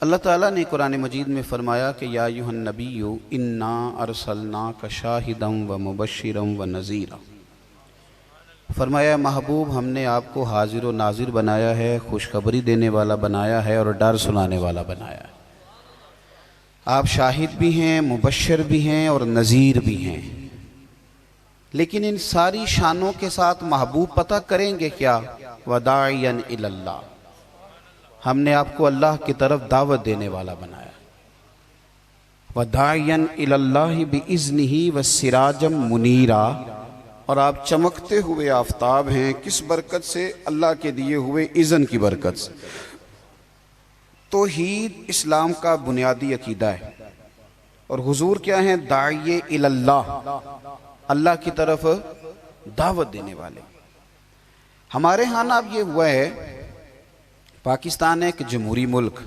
اللہ تعالیٰ نے قرآن مجید میں فرمایا کہ یا ایھا النبی انا ارسلناک شاہدا و مبشرا و نذیرا، فرمایا محبوب ہم نے آپ کو حاضر و ناظر بنایا ہے، خوشخبری دینے والا بنایا ہے اور ڈر سنانے والا بنایا ہے۔ آپ شاہد بھی ہیں، مبشر بھی ہیں اور نذیر بھی ہیں، لیکن ان ساری شانوں کے ساتھ محبوب پتہ کریں گے کیا؟ وداعیا الی اللہ، ہم نے آپ کو اللہ کی طرف دعوت دینے والا بنایا۔ وداعیا الی اللہ باذنہ وسراجا منیرا، اور آپ چمکتے ہوئے آفتاب ہیں، کس برکت سے؟ اللہ کے دیے ہوئے اذن کی برکت سے۔ توحید اسلام کا بنیادی عقیدہ ہے، اور حضور کیا ہیں؟ داعی الی اللہ، اللہ کی طرف دعوت دینے والے۔ ہمارے ہاں نا اب یہ ہوا ہے، پاکستان ہے ایک جمہوری ملک،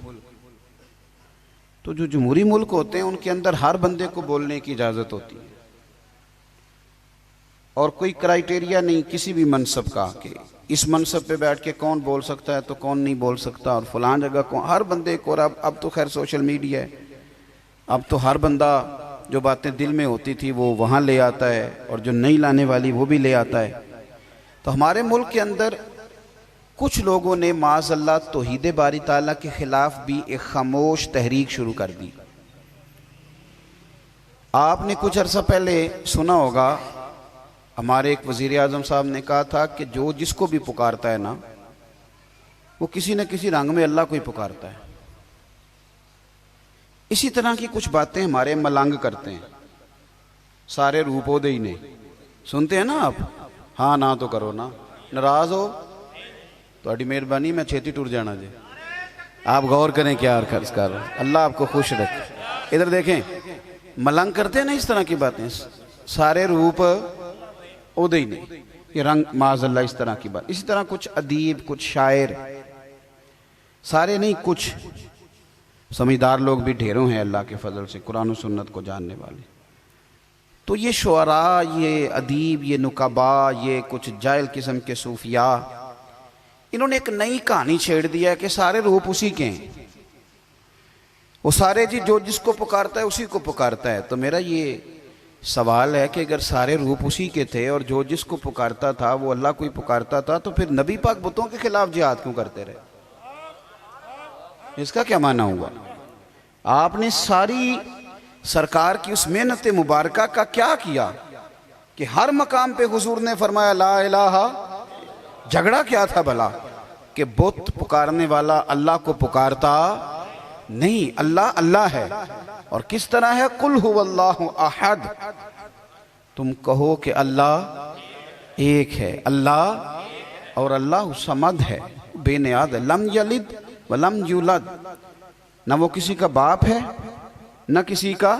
تو جو جمہوری ملک ہوتے ہیں ان کے اندر ہر بندے کو بولنے کی اجازت ہوتی ہے، اور کوئی کرائیٹیریا نہیں کسی بھی منصب کا کہ اس منصب پہ بیٹھ کے کون بول سکتا ہے تو کون نہیں بول سکتا، اور فلاں جگہ کون، ہر بندے کو۔ اور اب تو خیر سوشل میڈیا ہے، اب تو ہر بندہ جو باتیں دل میں ہوتی تھی وہ وہاں لے آتا ہے، اور جو نہیں لانے والی وہ بھی لے آتا ہے۔ تو ہمارے ملک کے اندر کچھ لوگوں نے معاذ اللہ توحید باری تعالیٰ کے خلاف بھی ایک خاموش تحریک شروع کر دی۔ آپ نے کچھ عرصہ پہلے سنا ہوگا، ہمارے ایک وزیر اعظم صاحب نے کہا تھا کہ جو جس کو بھی پکارتا ہے نا، وہ کسی نہ کسی رنگ میں اللہ کو ہی پکارتا ہے۔ اسی طرح کی کچھ باتیں ہمارے ملنگ کرتے ہیں، سارے روپو دے ہی نے، سنتے ہیں نا آپ؟ ہاں نہ تو کرو نا، ناراض ہو تہاڈی مہربانی، میں چھیتی ٹر جانا جی۔ آپ غور کریں کیا عرض کر رہے ہیں، اللہ آپ کو خوش رکھے۔ ادھر دیکھیں، ملنگ کرتے ہیں نا اس طرح کی باتیں، سارے روپ اودے ہی نہیں، یہ رنگ معاذ اللہ اس طرح کی بات۔ اسی طرح کچھ ادیب، کچھ شاعر، سارے نہیں کچھ سمجھدار لوگ بھی ڈھیروں ہیں اللہ کے فضل سے، قرآن و سنت کو جاننے والے۔ تو یہ شعراء، یہ ادیب، یہ نقباء، یہ کچھ جاہل قسم کے صوفیاء، انہوں نے ایک نئی کہانی چھیڑ دیا ہے کہ سارے روپ اسی کے ہیں، وہ سارے جی جو جس کو پکارتا ہے اسی کو پکارتا ہے۔ تو میرا یہ سوال ہے کہ اگر سارے روپ اسی کے تھے اور جو جس کو پکارتا تھا وہ اللہ کو ہی پکارتا تھا، تو پھر نبی پاک بتوں کے خلاف جہاد کیوں کرتے رہے؟ اس کا کیا معنی ہوا؟ آپ نے ساری سرکار کی اس محنت مبارکہ کا کیا کیا کہ ہر مقام پہ حضور نے فرمایا لا الہ، جھگڑا کیا تھا بھلا؟ کہ بت پکارنے والا اللہ کو پکارتا نہیں، اللہ اللہ ہے۔ اور کس طرح ہے؟ قل هو اللہ احد، تم کہو کہ اللہ ایک ہے، اللہ، اور اللہ صمد ہے، بے نیاز ہے، لم یلد ولم یولد، نہ وہ کسی کا باپ ہے نہ کسی کا،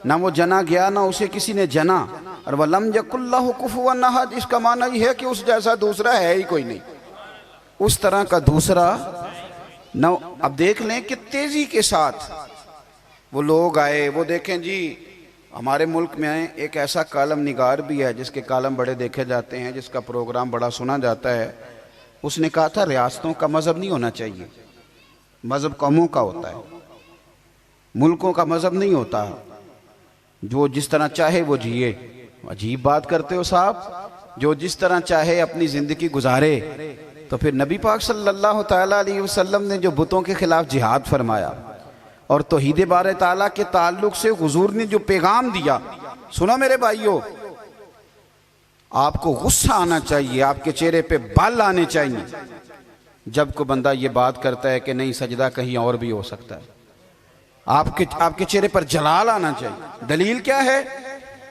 نہ وہ جنا گیا نہ اسے کسی نے جنا، اور وَلَمْ يَكُنْ لَهُ كُفُوًا أَحَدٌ، اس کا معنی یہ ہے کہ اس جیسا دوسرا ہے ہی کوئی نہیں، اس طرح کا دوسرا نہ۔ اب دیکھ لیں کہ تیزی کے ساتھ وہ لوگ آئے، وہ دیکھیں جی ہمارے ملک میں ایک ایسا کالم نگار بھی ہے جس کے کالم بڑے دیکھے جاتے ہیں، جس کا پروگرام بڑا سنا جاتا ہے۔ اس نے کہا تھا ریاستوں کا مذہب نہیں ہونا چاہیے، مذہب قوموں کا ہوتا ہے، ملکوں کا مذہب نہیں ہوتا، جو جس طرح چاہے وہ جیے۔ عجیب بات کرتے ہو صاحب، جو جس طرح چاہے اپنی زندگی گزارے۔ تو پھر نبی پاک صلی اللہ تعالیٰ علیہ وسلم نے جو بتوں کے خلاف جہاد فرمایا اور توحید بارے تعالیٰ کے تعلق سے حضور نے جو پیغام دیا، سنا میرے بھائیوں، آپ کو غصہ آنا چاہیے، آپ کے چہرے پہ بال آنے چاہیے جب کوئی بندہ یہ بات کرتا ہے کہ نہیں سجدہ کہیں اور بھی ہو سکتا ہے، آپ کے چہرے پر جلال آنا چاہیے۔ دلیل کیا ہے؟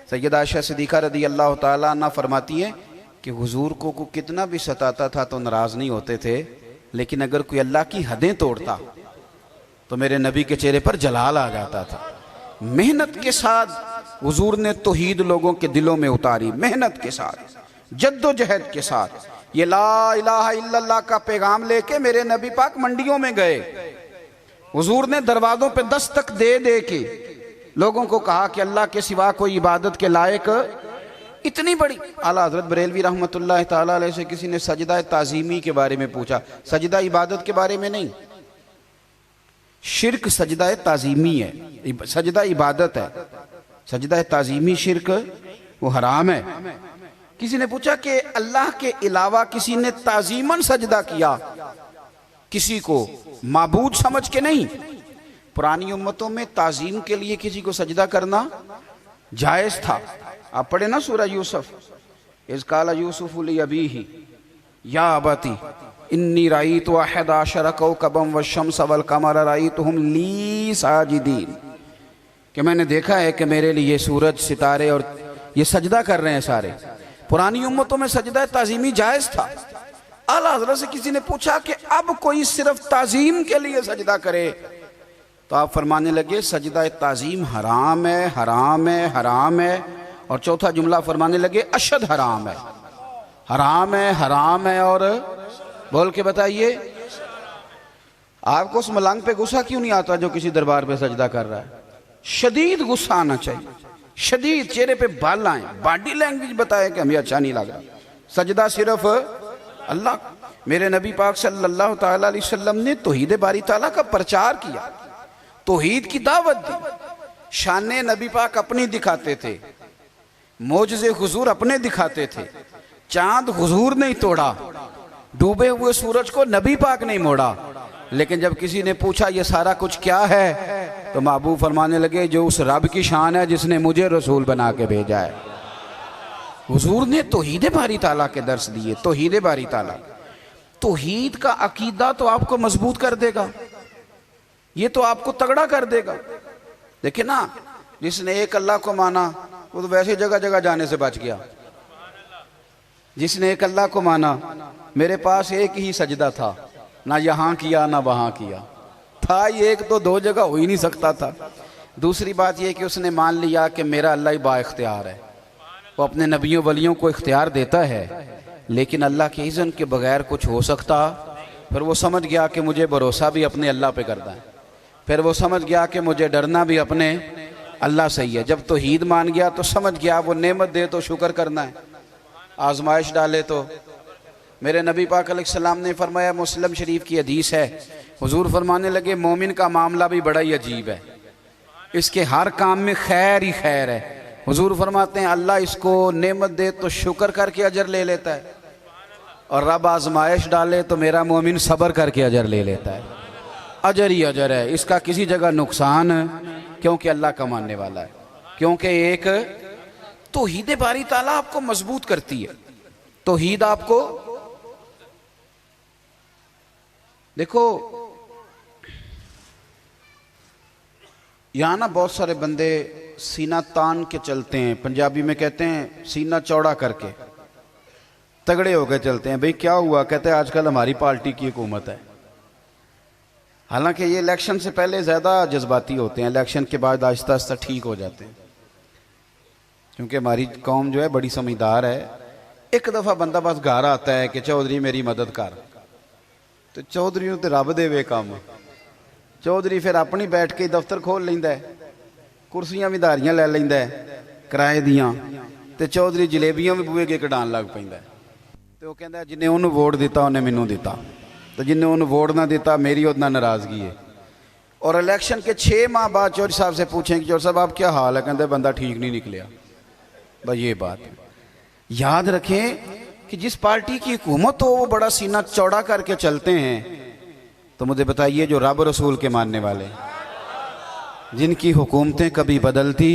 سیدہ عائشہ صدیقہ رضی اللہ تعالیٰ عنہ فرماتی ہے کہ حضور کو کتنا بھی ستاتا تھا تو ناراض نہیں ہوتے تھے، لیکن اگر کوئی اللہ کی حدیں توڑتا تو میرے نبی کے چہرے پر جلال آ جاتا تھا۔ محنت کے ساتھ حضور نے توحید لوگوں کے دلوں میں اتاری، محنت کے ساتھ، جد و جہد کے ساتھ۔ یہ لا الہ الا اللہ کا پیغام لے کے میرے نبی پاک منڈیوں میں گئے، حضور نے دروازوں پہ دستک دے دے کے لوگوں کو کہا کہ اللہ کے سوا کوئی عبادت کے لائق اتنی بڑی۔ اعلیٰ حضرت بریلوی رحمۃ اللہ تعالیٰ علیہ سے کسی نے سجدہ تعظیمی کے بارے میں پوچھا، سجدہ عبادت کے بارے میں نہیں، شرک سجدہ تعظیمی ہے، سجدہ عبادت ہے، سجدہ تعظیمی شرک وہ حرام ہے۔ کسی نے پوچھا کہ اللہ کے علاوہ کسی نے تعظیماً سجدہ کیا، کسی کو معبود سمجھ کے نہیں۔ پرانی امتوں میں تعظیم کے لیے کسی کو سجدہ کرنا جائز تھا۔ آپ پڑھیں نا سورہ یوسف، اذ قال یوسف لابیہ یا ابتی انی رأیت احد عشر کوکبا والشمس والقمر رأیتہم لی ساجدین، کہ میں نے دیکھا ہے کہ میرے لیے سورج، ستارے اور یہ سجدہ کر رہے ہیں سارے۔ پرانی امتوں میں سجدہ تعظیمی جائز تھا۔ اعلیٰ حضرت سے کسی نے پوچھا کہ اب کوئی صرف تعظیم کے لیے سجدہ کرے، تو آپ فرمانے لگے سجدہ تعظیم حرام ہے، حرام ہے، حرام ہے، اور چوتھا جملہ فرمانے لگے اشد حرام ہے، حرام ہے، حرام ہے، اور بول کے بتائیے آپ کو اس ملنگ پہ غصہ کیوں نہیں آتا جو کسی دربار پہ سجدہ کر رہا ہے؟ شدید غصہ آنا چاہیے، شدید، چہرے پہ بال آئیں، باڈی لینگویج بتائے کہ ہمیں اچھا نہیں لگ رہا۔ سجدہ صرف اللہ، میرے نبی پاک صلی اللہ تعالیٰ علیہ وسلم نے توحید باری تعالیٰ کا پرچار کیا، توحید کی دعوت دی، شان نبی پاک اپنی دکھاتے تھے، معجزے حضور اپنے دکھاتے تھے، چاند حضور نہیں توڑا، ڈوبے ہوئے سورج کو نبی پاک نہیں موڑا۔ لیکن جب کسی نے پوچھا یہ سارا کچھ کیا ہے، تو محبوب فرمانے لگے جو اس رب کی شان ہے جس نے مجھے رسول بنا کے بھیجا ہے۔ حضور نے توحید باری تعالیٰ کے درس دیے، توحید باری تعالیٰ۔ توحید کا عقیدہ تو آپ کو مضبوط کر دے گا، یہ تو آپ کو تگڑا کر دے گا۔ دیکھیں نا، جس نے ایک اللہ کو مانا وہ تو ویسے جگہ جگہ جانے سے بچ گیا۔ جس نے ایک اللہ کو مانا، میرے پاس ایک ہی سجدہ تھا، نہ یہاں کیا نہ وہاں کیا تھا، یہ ایک تو دو جگہ ہو ہی نہیں سکتا تھا۔ دوسری بات یہ کہ اس نے مان لیا کہ میرا اللہ ہی با اختیار ہے، وہ اپنے نبیوں ولیوں کو اختیار دیتا ہے، لیکن اللہ کے اذن کے بغیر کچھ ہو سکتا؟ پھر وہ سمجھ گیا کہ مجھے بھروسہ بھی اپنے اللہ پہ کرنا ہے، پھر وہ سمجھ گیا کہ مجھے ڈرنا بھی اپنے اللہ سے ہی ہے۔ جب توحید مان گیا تو سمجھ گیا وہ نعمت دے تو شکر کرنا ہے، آزمائش ڈالے تو۔ میرے نبی پاک علیہ السلام نے فرمایا، مسلم شریف کی حدیث ہے، حضور فرمانے لگے مومن کا معاملہ بھی بڑا ہی عجیب ہے، اس کے ہر کام میں خیر ہی خیر ہے۔ حضور فرماتے ہیں اللہ اس کو نعمت دے تو شکر کر کے اجر لے لیتا ہے، اور رب آزمائش ڈالے تو میرا مومن صبر کر کے اجر لے لیتا ہے۔ اجر ہی اجر ہے، اس کا کسی جگہ نقصان، کیونکہ اللہ کا ماننے والا ہے، کیونکہ ایک توحید باری تعالیٰ آپ کو مضبوط کرتی ہے۔ توحید آپ کو، دیکھو یہاں نا بہت سارے بندے سینہ تان کے چلتے ہیں، پنجابی میں کہتے ہیں سینہ چوڑا کر کے، تگڑے ہو کے چلتے ہیں۔ بھئی کیا ہوا؟ کہتے ہیں آج کل ہماری پارٹی کی حکومت ہے۔ حالانکہ یہ الیکشن سے پہلے زیادہ جذباتی ہوتے ہیں، الیکشن کے بعد آہستہ آہستہ ٹھیک ہو جاتے ہیں، کیونکہ ہماری قوم جو ہے بڑی سمجھدار ہے۔ ایک دفعہ بندہ بس گھر آتا ہے کہ چودھری میری مدد کر، تو چودھریوں تے رب دے وے کام، چودھری پھر اپنی بیٹھ کے دفتر کھول لیندا ہے، کرسیاں بھی دھاریاں لے لیندا ہے کرائے دیاں، تے چودھری جلیبیاں بھی بوئے کے کڈان لگ پیندا ہے، تے وہ کہندا ہے جنہیں انہوں ووٹ دیتا انہیں مینوں دیتا، تو جنہیں انہوں ووٹ نہ دیتا میری اتنا ناراضگی ہے۔ اور الیکشن کے 6 ماہ بعد چودھری صاحب سے پوچھیں کہ چودھری صاحب آپ کیا حال ہے؟ کہتے ہیں بندہ ٹھیک نہیں نکلیا۔ بس یہ بات ہے، یاد رکھیں کہ جس پارٹی کی حکومت ہو وہ بڑا سینہ چوڑا کر کے چلتے ہیں، تو مجھے بتائیے جو رب رسول کے ماننے والے، جن کی حکومتیں کبھی بدلتی،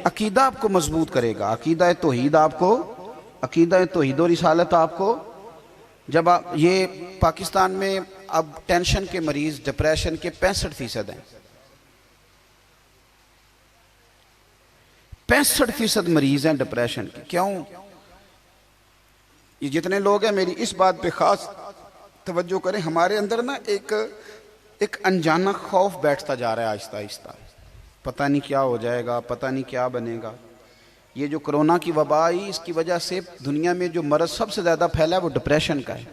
عقیدہ آپ کو مضبوط کرے گا، عقیدہ توحید آپ کو، عقیدہ توحید و رسالت آپ کو۔ جب آپ یہ پاکستان میں اب ٹینشن کے مریض، ڈپریشن کے 65% ہیں، 65% مریض ہیں ڈپریشن کے۔ کیوں؟ یہ جتنے لوگ ہیں میری اس بات پہ خاص توجہ کریں، ہمارے اندر نا ایک انجانہ خوف بیٹھتا جا رہا ہے آہستہ آہستہ، پتہ نہیں کیا ہو جائے گا، پتہ نہیں کیا بنے گا۔ یہ جو کرونا کی وبا آئی، اس کی وجہ سے دنیا میں جو مرض سب سے زیادہ پھیلا ہے وہ ڈپریشن کا ہے۔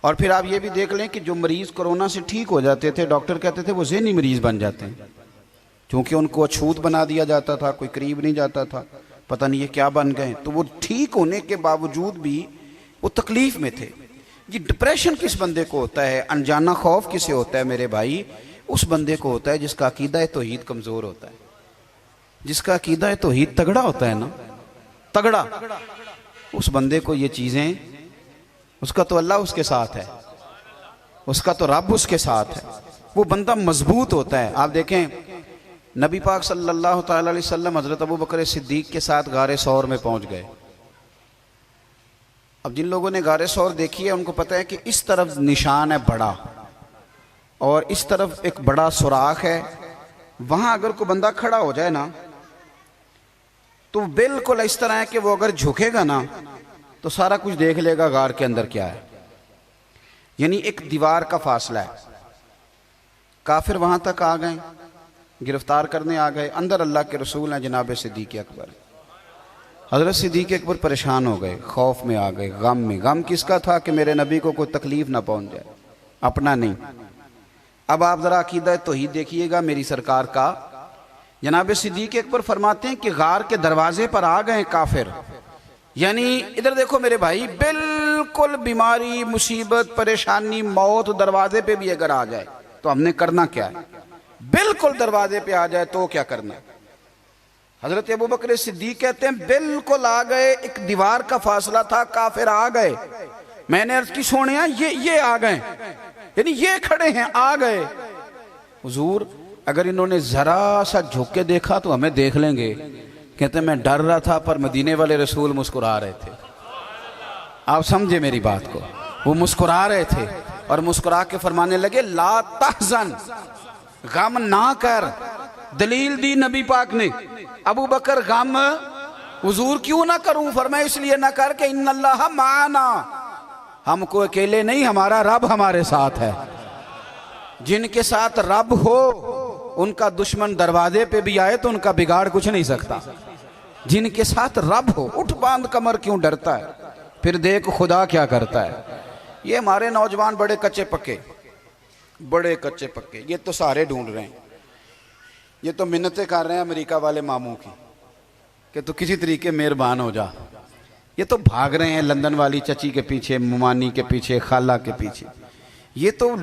اور پھر آپ یہ بھی دیکھ لیں کہ جو مریض کرونا سے ٹھیک ہو جاتے تھے، ڈاکٹر کہتے تھے وہ ذہنی مریض بن جاتے ہیں، کیونکہ ان کو اچھوت بنا دیا جاتا تھا، کوئی قریب نہیں جاتا تھا، پتہ نہیں یہ کیا بن گئے۔ تو وہ ٹھیک ہونے کے باوجود بھی وہ تکلیف میں تھے۔ یہ ڈپریشن کس بندے کو ہوتا ہے، انجانہ خوف کسے ہوتا ہے میرے بھائی؟ اس بندے کو ہوتا ہے جس کا عقیدہ توحید کمزور ہوتا ہے. جس کا عقیدہ توحید تگڑا ہوتا ہے نا، تگڑا، اس بندے کو یہ چیزیں، اس کا تو اللہ اس کے ساتھ ہے، اس کا تو رب اس کے ساتھ ہے، وہ بندہ مضبوط ہوتا ہے. آپ دیکھیں نبی پاک صلی اللہ تعالی علیہ وسلم حضرت ابو بکر صدیق کے ساتھ غار ثور میں پہنچ گئے. اب جن لوگوں نے غار ثور دیکھی ہے ان کو پتہ ہے کہ اس طرف نشان ہے بڑا اور اس طرف ایک بڑا سوراخ ہے. وہاں اگر کوئی بندہ کھڑا ہو جائے نا تو بالکل اس طرح ہے کہ وہ اگر جھکے گا نا تو سارا کچھ دیکھ لے گا غار کے اندر کیا ہے. یعنی ایک دیوار کا فاصلہ ہے. کافر وہاں تک آ گئے، گرفتار کرنے آ گئے. اندر اللہ کے رسول ہیں جناب صدیق اکبر. حضرت صدیق اکبر پریشان ہو گئے، خوف میں آ گئے، غم میں. غم کس کا تھا؟ کہ میرے نبی کو کوئی تکلیف نہ پہنچ جائے، اپنا نہیں. اب آپ ذرا عقیدہ توحید دیکھیے گا میری سرکار کا. جناب صدیق اکبر فرماتے ہیں کہ غار کے دروازے پر آ گئے کافر. یعنی ادھر دیکھو میرے بھائی، بالکل بیماری، مصیبت، پریشانی، موت دروازے پہ بھی اگر آ جائے تو ہم نے کرنا کیا ہے؟ بالکل دروازے پہ آ جائے تو کیا کرنا ہے؟ حضرت ابو بکر صدیق کہتے ہیں بالکل آ گئے، ایک دیوار کا فاصلہ تھا، کافر آ گئے. میں نے عرض کی سونیا یہ آ گئے، یعنی یہ کھڑے ہیں، آ گئے. حضور اگر انہوں نے ذرا سا جھک کے دیکھا تو ہمیں دیکھ لیں گے. کہتے ہیں میں ڈر رہا تھا پر مدینے والے رسول مسکرا رہے تھے. آپ سمجھے میری بات کو، وہ مسکرا رہے تھے اور مسکرا کے فرمانے لگے لا تحزن، غم نہ کر. دلیل دی نبی پاک نے. ابو بکر غم حضور کیوں نہ کروں؟ فرمایا اس لیے نہ کر کہ ان اللہ معنا، ہم کو اکیلے نہیں، ہمارا رب ہمارے ساتھ ہے. جن کے ساتھ رب ہو ان کا دشمن دروازے پہ بھی آئے تو ان کا بگاڑ کچھ نہیں سکتا. جن کے ساتھ رب ہو، اٹھ باندھ کمر کیوں ڈرتا ہے؟ پھر دیکھ خدا کیا کرتا ہے. یہ ہمارے نوجوان بڑے کچے پکے، بڑے کچے پکے، یہ تو سارے ڈھونڈ رہے ہیں، یہ تو منتیں کر رہے ہیں امریکہ والے ماموں کی کہ تو کسی طریقے مہربان ہو جا. یہ تو بھاگ رہے ہیں لندن والی چچی کے پیچھے، ممانی کے پیچھے، خالہ کے پیچھے. یہ تو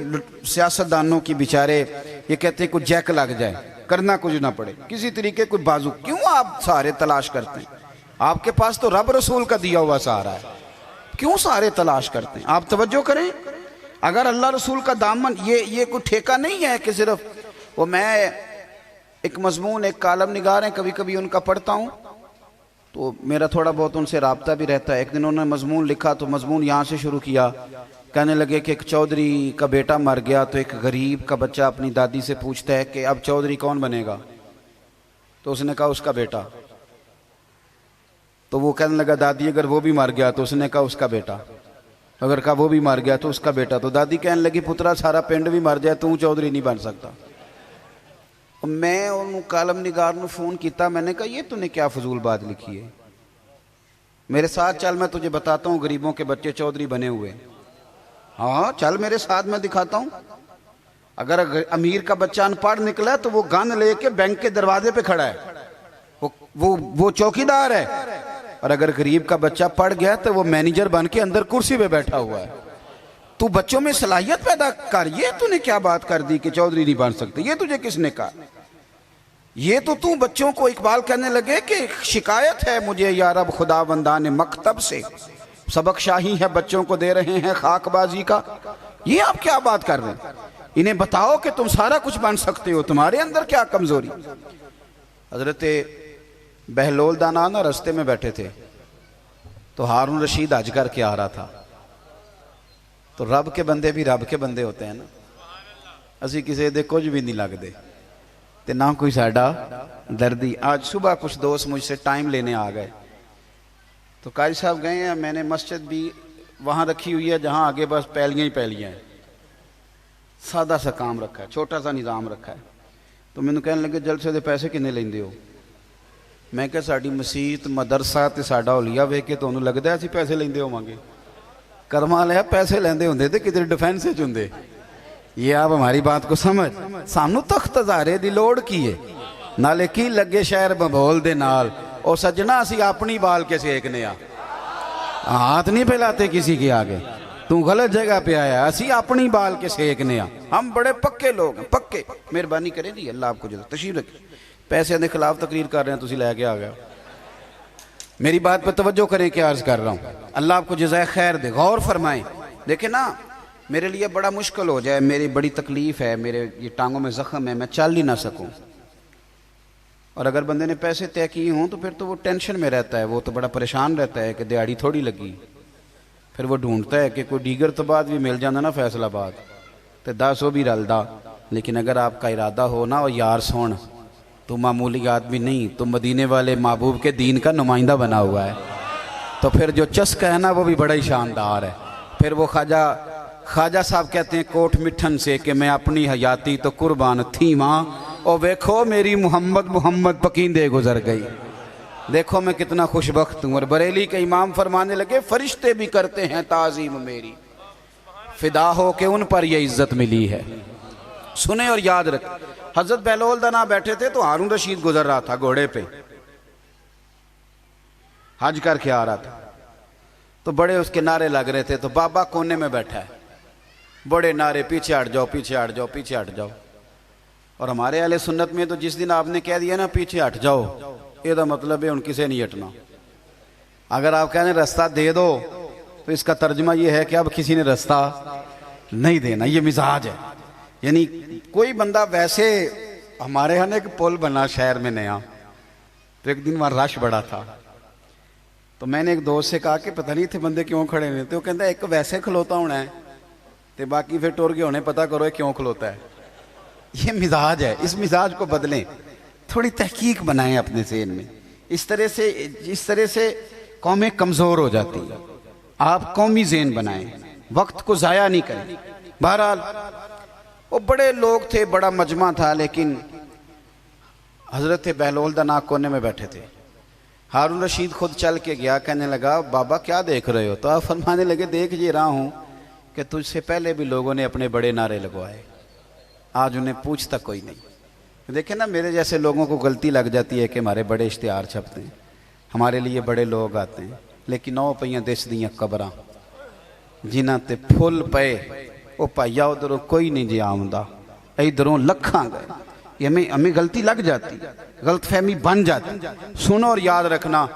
سیاستدانوں کی بیچارے یہ کہتے ہیں کوئی جیک لگ جائے، کرنا کچھ نہ پڑے، کسی طریقے کوئی بازو. کیوں آپ سارے تلاش کرتے ہیں؟ آپ کے پاس تو رب رسول کا دیا ہوا سہارا ہے، کیوں سارے تلاش کرتے ہیں؟ آپ توجہ کریں. اگر اللہ رسول کا دامن، یہ کوئی ٹھیکہ نہیں ہے کہ صرف وہ، میں ایک مضمون، ایک کالم نگار ہیں، کبھی کبھی ان کا پڑھتا ہوں تو میرا تھوڑا بہت ان سے رابطہ بھی رہتا ہے. ایک دن انہوں نے مضمون لکھا تو مضمون یہاں سے شروع کیا. کہنے لگے کہ ایک چودھری کا بیٹا مر گیا تو ایک غریب کا بچہ اپنی دادی سے پوچھتا ہے کہ اب چودھری کون بنے گا؟ تو اس نے کہا اس کا بیٹا. تو وہ کہنے لگا دادی اگر وہ بھی مر گیا؟ تو اس نے کہا اس کا بیٹا. اگر کہا وہ بھی مر گیا تو اس کا بیٹا. تو دادی کہنے لگی پترا سارا پنڈ بھی مر جائے تو چودھری نہیں بن سکتا. میں ان کالم نگار نے فون کیتا، میں نے کہا یہ تو نے کیا فضول بات لکھی ہے؟ میرے ساتھ چل، میں تجھے بتاتا ہوں غریبوں کے بچے چودھری بنے ہوئے. ہاں چل میرے ساتھ، میں دکھاتا ہوں. اگر امیر کا بچہ ان پڑھ نکلا تو وہ گن لے کے بینک کے دروازے پہ کھڑا ہے، وہ چوکیدار ہے. اور اگر غریب کا بچہ پڑھ گیا تو وہ مینیجر بن کے اندر کرسی پہ بیٹھا ہوا ہے. تو بچوں میں صلاحیت پیدا کر. یہ تو نے کیا بات کر دی کہ چودھری نہیں بن سکتے؟ یہ تجھے کس نے کہا؟ یہ تو بچوں کو، اقبال کہنے لگے کہ شکایت ہے مجھے یا رب خدا بندان مکتب سے، سبق شاہی ہے بچوں کو دے رہے ہیں خاک بازی کا. یہ آپ کیا بات کر رہے ہیں؟ انہیں بتاؤ کہ تم سارا کچھ بن سکتے ہو، تمہارے اندر کیا کمزوری؟ حضرت بہلول دانا نا رستے میں بیٹھے تھے تو ہارون رشید حج کر کے آ رہا تھا. تو رب کے بندے بھی رب کے بندے ہوتے ہیں نا. اسی کسی دے کچھ بھی نہیں لگتے تے نہ کوئی ساڈا دردی. آج صبح کچھ دوست مجھ سے ٹائم لینے آ گئے تو قاری صاحب گئے ہیں. میں نے مسجد بھی وہاں رکھی ہوئی ہے جہاں آگے بس پہلیاں ہی پہلیاں ہیں. سادہ سا کام رکھا ہے، چھوٹا سا نظام رکھا ہے. تو میں نے کہنے لگے جلسے دے پیسے کنے لیندے ہو؟ میں کہ ساڈی مسیت مدرسہ تے ساڈا اولیاء ویکھ کے تانوں لگدا اسی پیسے لیندے ہوواਂਗੇ؟ کرما لیا پیسے لیندے ہوندے تے کدھر ڈیفینس وچ ہوندے. یہ آپ ہماری بات کو سمجھ. سانو تخت ہزارے دی لوڑ کی ہے، نالے کی لگے شہر ببول دے نال. اور سجنا اسی اپنی بال کے سیکنے ہاتھ نہیں پھیلاتے کسی کے آگے. تو غلط جگہ پہ آیا, اسی اپنی بال کے سیکنے آ, ہم بڑے پکے لوگ ہیں, پکے. مہربانی کریں جی, اللہ آپ کو جزا, تشریف رکھیں. پیسے کے خلاف تقریر کر رہے ہیں, تسی لے کے آ گیا. میری بات پہ توجہ کریں کہ عرض کر رہا ہوں, اللہ آپ کو جزائے خیر دے. غور فرمائیں. دیکھیں نا, میرے لیے بڑا مشکل ہو جائے, میری بڑی تکلیف ہے, میرے یہ ٹانگوں میں زخم ہے, میں چل ہی نہ سکوں, اور اگر بندے نے پیسے طے کیے ہوں تو پھر تو وہ ٹینشن میں رہتا ہے, وہ تو بڑا پریشان رہتا ہے کہ دیہڑی تھوڑی لگی. پھر وہ ڈھونڈتا ہے کہ کوئی دیگر تو بعد بھی مل جانا نا فیصل آباد تو 10 بھی رلدا. لیکن اگر آپ کا ارادہ ہو نا, اور یار سن, تو معمولی آدمی نہیں, تو مدینے والے محبوب کے دین کا نمائندہ بنا ہوا ہے, تو پھر جو چسکا ہے نا وہ بھی بڑا ہی شاندار ہے. پھر وہ خواجہ صاحب کہتے ہیں کوٹ مٹھن سے کہ میں اپنی حیاتی تو قربان تھی ماں, اور ویکھو میری محمد پکیندے گزر گئی. دیکھو میں کتنا خوش بخت ہوں. اور بریلی کے امام فرمانے لگے فرشتے بھی کرتے ہیں تعظیم میری, فدا ہو کہ ان پر یہ عزت ملی ہے. سنیں اور یاد رکھیں, حضرت بہلول دنا بیٹھے تھے تو ہارون رشید گزر رہا تھا گھوڑے پہ, حج کر کے آ رہا تھا, تو بڑے اس کے نعرے لگ رہے تھے. تو بابا کونے میں بیٹھا ہے, بڑے نعرے, پیچھے ہٹ جاؤ, پیچھے ہٹ جاؤ, پیچھے ہٹ جاؤ. اور ہمارے اہل سنت میں تو جس دن آپ نے کہہ دیا نا پیچھے ہٹ جاؤ, یہ دا مطلب ہے ان کسے نہیں ہٹنا. اگر آپ کہنے رستہ دے دو تو اس کا ترجمہ یہ ہے کہ اب کسی نے رستہ نہیں دینا, یہ مزاج ہے. یعنی کوئی بندہ ویسے, ہمارے ہاں ایک پل بنا شہر میں نیا, تو ایک دن وہاں رش بڑا تھا, تو میں نے ایک دوست سے کہا کہ پتہ نہیں تھے بندے کیوں کھڑے ہوئے, تو وہ کہتا ہے ایک ویسے کھلوتا ہونا ہے, تو باقی پھر ٹور کے ہونے پتہ کرو کیوں کھلوتا ہے. یہ مزاج ہے, اس مزاج کو بدلیں, تھوڑی تحقیق بنائیں اپنے ذہن میں. اس طرح سے قومیں کمزور ہو جاتی ہیں. آپ قومی ذہن بنائیں, وقت کو ضائع نہیں کریں. بہرحال وہ بڑے لوگ تھے, بڑا مجمع تھا, لیکن حضرت بہلول دنا کونے میں بیٹھے تھے. ہارون رشید خود چل کے گیا, کہنے لگا بابا کیا دیکھ رہے ہو؟ تو آپ فرمانے لگے دیکھ یہ رہا ہوں کہ تجھ سے پہلے بھی لوگوں نے اپنے بڑے نعرے لگوائے, آج انہیں پوچھتا کوئی نہیں. دیکھیں نا, میرے جیسے لوگوں کو غلطی لگ جاتی ہے کہ ہمارے بڑے اشتہار چھپتے ہیں, ہمارے لیے بڑے لوگ آتے ہیں, لیکن 9 پہیاں دس دیاں قبراں جنہ تے پھل پے, وہ پائیا ادھروں کوئی نہیں جی آمدہ, ادھروں لکھاں گئے. یہ ہمیں غلطی لگ جاتی, غلط فہمی بن جاتی. سنو اور یاد رکھنا,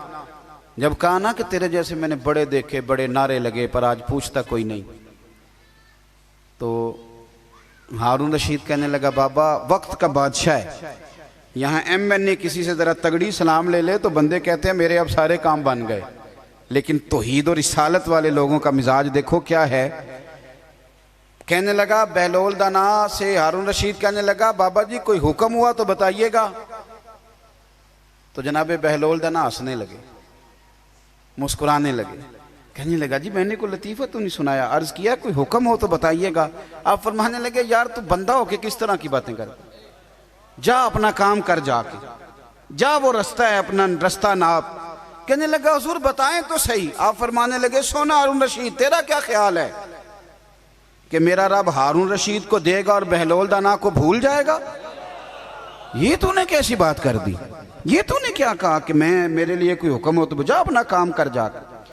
جب کہا نا کہ تیرے جیسے میں نے بڑے دیکھے, بڑے نعرے لگے, پر آج پوچھتا کوئی نہیں, تو ہارون رشید کہنے لگا بابا وقت کا بادشاہ ہے, یہاں MNA کسی سے ذرا تگڑی سلام لے لے تو بندے کہتے ہیں میرے اب سارے کام بن گئے. لیکن توحید اور رسالت والے لوگوں کا مزاج دیکھو کیا ہے. کہنے لگا بہلول دنا سے ہارون رشید کہنے لگا بابا جی کوئی حکم ہوا تو بتائیے گا. تو جناب بہلول دنا ہنسنے لگے, مسکرانے لگے, کہنے لگا جی میں نے کوئی لطیفہ تو نہیں سنایا, عرض کیا کوئی حکم ہو تو بتائیے گا. آپ فرمانے لگے یار تو بندہ ہو کے کس طرح کی باتیں کر, جا اپنا کام کر, جا کے جا, وہ رستہ ہے اپنا رستہ ناپ. کہنے لگا حضور بتائیں تو صحیح. آپ فرمانے لگے سونا ہارون رشید تیرا کیا خیال ہے کہ میرا رب ہارون رشید کو دے گا اور بہلول دنا کو بھول جائے گا؟ یہ تو نے کیسی بات کر دی, یہ تو نے کیا کہا کہ میرے لیے کوئی حکم ہو تو جا اپنا کام کر, جا کر.